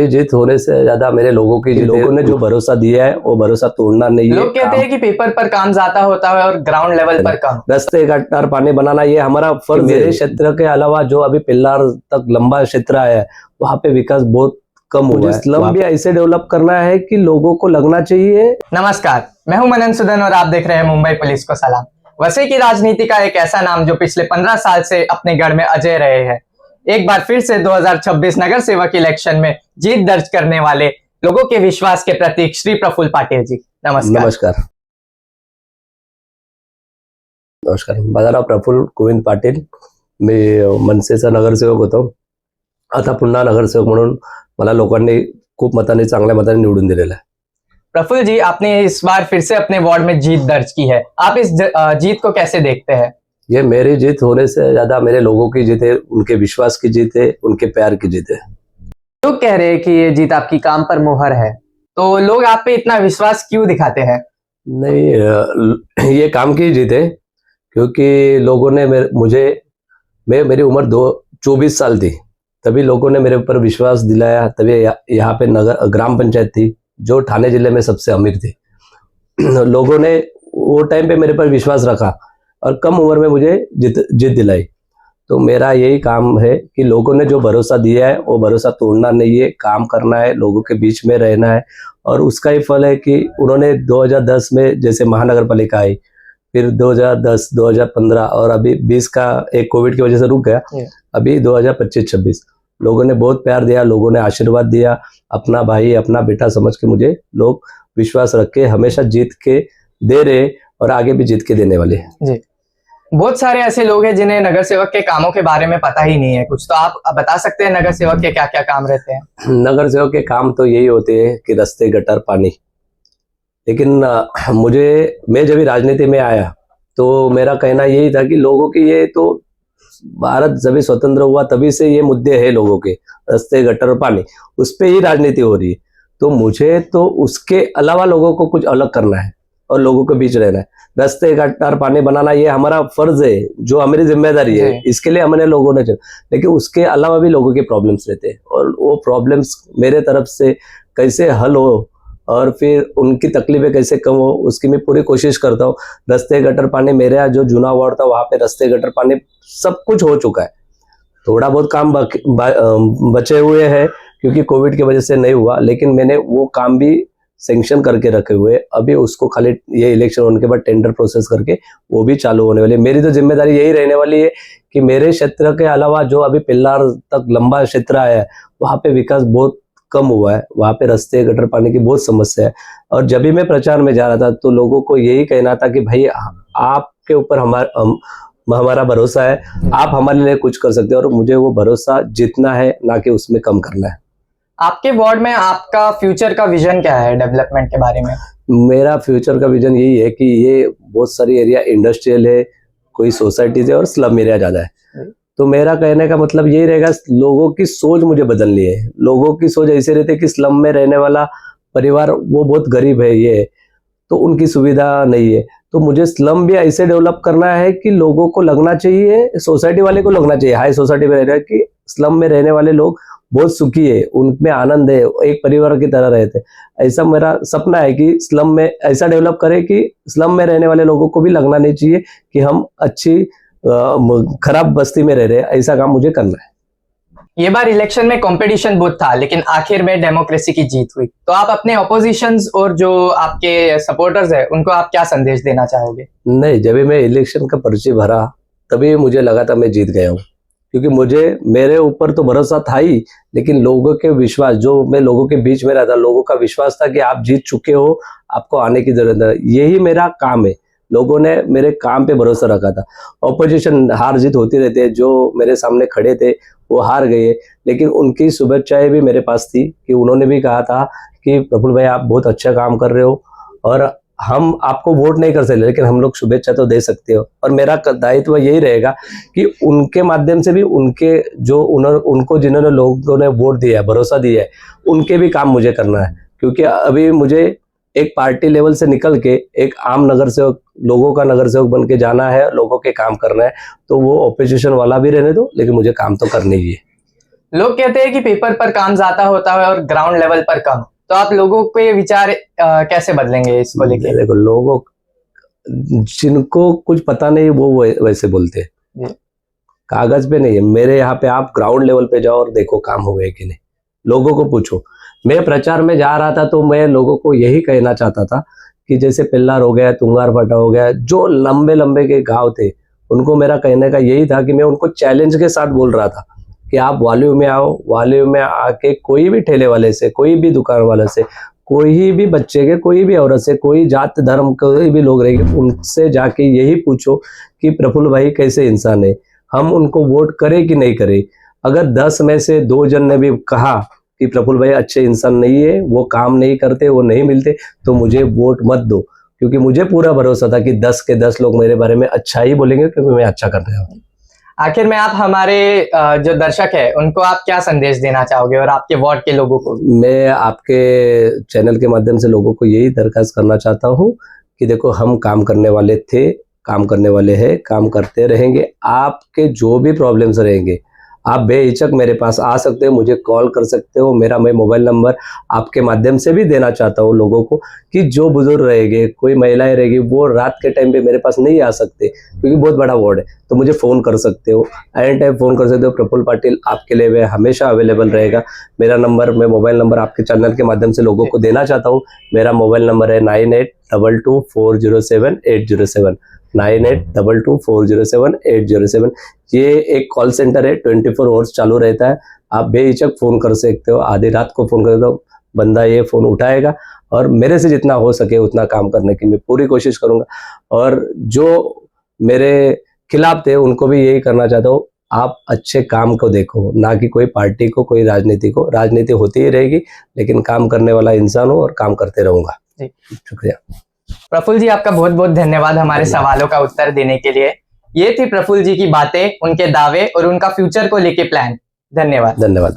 जीत होने से ज्यादा मेरे लोगों की, लोगों ने जो भरोसा दिया है वो भरोसा तोड़ना नहीं है। लोग कहते हैं कि पेपर पर काम ज्यादा होता है और ग्राउंड लेवल पर कम। रास्ते गटर पानी बनाना ये हमारा फर्ज। मेरे क्षेत्र के अलावा जो अभी पिल्लार तक लंबा क्षेत्र है वहाँ पे विकास बहुत कम हुआ है। स्लम भी ऐसे डेवलप करना है कि लोगों को लगना चाहिए। नमस्कार, मैं हूं मनन सुदन और आप देख रहे हैं मुंबई पुलिस को सलाम। वसई की राजनीति का एक ऐसा नाम जो पिछले 15 साल से अपने गढ़ में अजय रहे हैं। एक बार फिर से 2026 नगर सेवक इलेक्शन में जीत दर्ज करने वाले लोगों के विश्वास के प्रतीक श्री प्रफुल्ल पाटिल जी, नमस्कार। नमस्कार। नमस्कार, माझं नाव प्रफुल्ल गोविंद पाटील। मी मनसेचा नगरसेवक होतो। आता पुन्हा नगरसेवक म्हणून मला लोकांनी खूप मतांनी, चांगल्या मतांनी निवडून दिलेलं आहे। प्रफुल्ल जी, आपने इस बार फिर से अपने वार्ड में जीत दर्ज की है। आप इस जीत को कैसे देखते हैं? ये मेरी जीत होने से ज्यादा मेरे लोगों की जीत है, उनके विश्वास की जीत है, उनके प्यार की जीत है। लोग कह रहे हैं कि ये जीत आपकी काम पर मुहर है, तो लोग आप पे इतना विश्वास क्यों दिखाते हैं? नहीं, ये काम की जीत है क्योंकि लोगों ने मेरी उम्र 24 साल थी, तभी लोगों ने मेरे ऊपर विश्वास दिलाया। तभी यहाँ पे ग्राम पंचायत थी जो ठाणे जिले में सबसे अमीर थी। लोगों ने वो टाइम पे मेरे पर विश्वास रखा और कम उम्र में मुझे जीत दिलाई। तो मेरा यही काम है कि लोगों ने जो भरोसा दिया है वो भरोसा तोड़ना नहीं है, काम करना है, लोगों के बीच में रहना है। और उसका ही फल है कि उन्होंने 2010 में जैसे महानगर पालिका आई, फिर 2010, 2015 और अभी 20 का एक कोविड की वजह से रुक गया। अभी 2025-26 लोगों ने बहुत प्यार दिया, लोगों ने आशीर्वाद दिया। अपना भाई, अपना बेटा समझ के मुझे लोग विश्वास रख के हमेशा जीत के दे रहे और आगे भी जीत के देने वाले जी। बहुत सारे ऐसे लोग हैं जिन्हें नगर सेवक के कामों के बारे में पता ही नहीं है कुछ, तो आप बता सकते हैं नगर सेवक के क्या क्या काम रहते हैं? नगर सेवक के काम तो यही होते हैं कि रास्ते, गटर, पानी। लेकिन मैं जब राजनीति में आया तो मेरा कहना यही था कि लोगों की, ये तो भारत जब स्वतंत्र हुआ तभी से ये मुद्दे हैं लोगों के, रास्ते, गटर, पानी, उस पर ही राजनीति हो रही है। तो मुझे तो उसके अलावा लोगों को कुछ अलग करना है और लोगों के बीच रहना है। रास्ते, गटर, पानी बनाना ये हमारा फर्ज है, जो हमारी जिम्मेदारी है। इसके लिए हमने लोगों ने लेकिन उसके अलावा भी लोगों के प्रॉब्लम्स रहते हैं और वो प्रॉब्लम्स मेरे तरफ से कैसे हल हो और फिर उनकी तकलीफें कैसे कम हो, उसकी मैं पूरी कोशिश करता हूँ। रास्ते, गटर, पानी, मेरा जो जूना वार्ड था वहाँ पे रास्ते, गटर, पानी सब कुछ हो चुका है। थोड़ा बहुत काम बचे हुए हैं क्योंकि कोविड की वजह से नहीं हुआ, लेकिन मैंने वो काम भी सैंक्शन करके रखे हुए। अभी उसको खाली ये इलेक्शन होने के बाद टेंडर प्रोसेस करके वो भी चालू होने वाली है। मेरी तो जिम्मेदारी यही रहने वाली है कि मेरे क्षेत्र के अलावा जो अभी पिल्लार तक लंबा क्षेत्र है वहाँ पे विकास बहुत कम हुआ है। वहाँ पे रास्ते, गटर, पानी की बहुत समस्या है। और जब भी मैं प्रचार में जा रहा था तो लोगों को यही कहना था कि भाई आपके ऊपर हमारा भरोसा है, आप हमारे लिए कुछ कर सकते हैं। और मुझे वो भरोसा जीतना है, ना कि उसमें कम करना है। आपके वार्ड में आपका फ्यूचर का विजन क्या है डेवलपमेंट के बारे में? मेरा फ्यूचर का विजन यही है कि ये बहुत सारी एरिया इंडस्ट्रियल है, कोई सोसाइटीज है और स्लम एरिया ज्यादा है। तो मेरा कहने का मतलब यही रहेगा, लोगों की सोच मुझे बदलनी है। लोगों की सोच ऐसे रहती है कि स्लम में रहने वाला परिवार वो बहुत गरीब है, ये तो उनकी सुविधा नहीं है। तो मुझे स्लम भी ऐसे डेवलप करना है कि लोगों को लगना चाहिए, सोसाइटी वाले को लगना चाहिए, हाई सोसाइटी में रह रहे कि स्लम में रहने वाले लोग बहुत सुखी है, उनमें आनंद है, एक परिवार की तरह रहते। ऐसा मेरा सपना है कि स्लम में ऐसा डेवलप करे कि स्लम में रहने वाले लोगों को भी लगना नहीं चाहिए कि हम अच्छी खराब बस्ती में रह रहे हैं। ऐसा काम मुझे करना है। ये बार इलेक्शन में कंपटीशन बहुत था, लेकिन आखिर में डेमोक्रेसी की जीत हुई। तो आप अपने ऑपोजिशंस और जो आपके सपोर्टर्स है उनको आप क्या संदेश देना चाहोगे? नहीं, जब भी मैं इलेक्शन का पर्ची भरा तभी मुझे लगा था मैं जीत गया हूँ, क्योंकि मेरे ऊपर तो भरोसा था ही, लेकिन लोगों के विश्वास, जो मैं लोगों के बीच में रहता, लोगों का विश्वास था कि आप जीत चुके हो, आपको आने की जरूरत है। यही मेरा काम है। लोगों ने मेरे काम पे भरोसा रखा था। ऑपोजिशन हार जीत होती रहती है, जो मेरे सामने खड़े थे वो हार गए, लेकिन उनकी शुभेच्छाएं भी मेरे पास थी कि उन्होंने भी कहा था कि प्रफुल्ल भाई आप बहुत अच्छा काम कर रहे हो और हम आपको वोट नहीं कर सकते, लेकिन हम लोग शुभेच्छा तो दे सकते हो। और मेरा दायित्व यही रहेगा कि उनके माध्यम से भी उनको जिन्होंने लोगों ने वोट दिया है, भरोसा दिया है, उनके भी काम मुझे करना है। क्योंकि अभी मुझे एक पार्टी लेवल से निकल के एक आम नगर सेवक, लोगों का नगर सेवक बन के जाना है, लोगों के काम करना है। तो वो ऑपोजिशन वाला भी रहने दो, लेकिन मुझे काम तो करने ही है। लोग कहते हैं कि पेपर पर काम ज्यादा होता है और ग्राउंड लेवल पर कम, तो आप लोगों के विचार कैसे बदलेंगे इसको लेके? देखो, लोगों जिनको कुछ पता नहीं वो वैसे बोलते हैं, जी। कागज पे नहीं है। मेरे यहाँ पे आप ग्राउंड लेवल पे जाओ और देखो काम हुए कि नहीं, लोगों को पूछो। मैं प्रचार में जा रहा था तो मैं लोगों को यही कहना चाहता था कि जैसे पिल्लार हो गया, तुंगारफटा हो गया, जो लंबे लंबे के गांव थे, उनको मेरा कहने का यही था कि मैं उनको चैलेंज के साथ बोल रहा था कि आप वालियो में आओ, वालियो में आके कोई भी ठेले वाले से, कोई भी दुकान वाले से, कोई भी बच्चे के, कोई भी औरत से, कोई जात धर्म कोई भी लोग रहेंगे, उनसे जाके यही पूछो कि प्रफुल्ल भाई कैसे इंसान है, हम उनको वोट करें कि नहीं करें। अगर 10 में से 2 जन ने भी कहा कि प्रफुल्ल भाई अच्छे इंसान नहीं है, वो काम नहीं करते, वो नहीं मिलते, तो मुझे वोट मत दो, क्योंकि मुझे पूरा भरोसा था कि 10 के 10 लोग मेरे बारे में अच्छा ही बोलेंगे, क्योंकि मैं अच्छा कर रहा हूँ। आखिर में आप हमारे जो दर्शक है उनको आप क्या संदेश देना चाहोगे और आपके वार्ड के लोगों को? मैं आपके चैनल के माध्यम से लोगों को यही दरखास्त करना चाहता हूँ कि देखो, हम काम करने वाले थे, काम करने वाले हैं, काम करते रहेंगे। आपके जो भी प्रॉब्लम्स रहेंगे, आप बेहिचक मेरे पास आ सकते हो, मुझे कॉल कर सकते हो। मैं मोबाइल नंबर आपके माध्यम से भी देना चाहता हूँ लोगों को कि जो बुजुर्ग रहेंगे, कोई महिलाएं रहेगी, वो रात के टाइम पे मेरे पास नहीं आ सकते, क्योंकि बहुत बड़ा वार्ड है, तो मुझे फ़ोन कर सकते हो, एनी टाइम फ़ोन कर सकते हो। प्रफुल्ल पाटिल आपके लिए वह हमेशा अवेलेबल रहेगा। मेरा नंबर, मैं मोबाइल नंबर आपके चैनल के माध्यम से लोगों को देना चाहता हूँ। मेरा मोबाइल नंबर है 9822407807, 9822407807। ये एक कॉल सेंटर है, 24 आवर्स चालू रहता है। आप बेहिचक फ़ोन कर सकते हो, आधी रात को फ़ोन कर दो, बंदा ये फ़ोन उठाएगा, और मेरे से जितना हो सके उतना काम करने की मैं पूरी कोशिश करूँगा। और जो मेरे खिलाफ थे उनको भी यही करना चाहता हूँ, आप अच्छे काम को देखो, ना कि कोई पार्टी को, कोई राजनीति को। राजनीति होती ही रहेगी, लेकिन काम करने वाला इंसान हूँ और काम करते रहूँगा। जी, शुक्रिया। प्रफुल्ल जी, आपका बहुत बहुत धन्यवाद हमारे सवालों का उत्तर देने के लिए। ये थी प्रफुल्ल जी की बातें, उनके दावे और उनका फ्यूचर को लेके प्लान। धन्यवाद। धन्यवाद।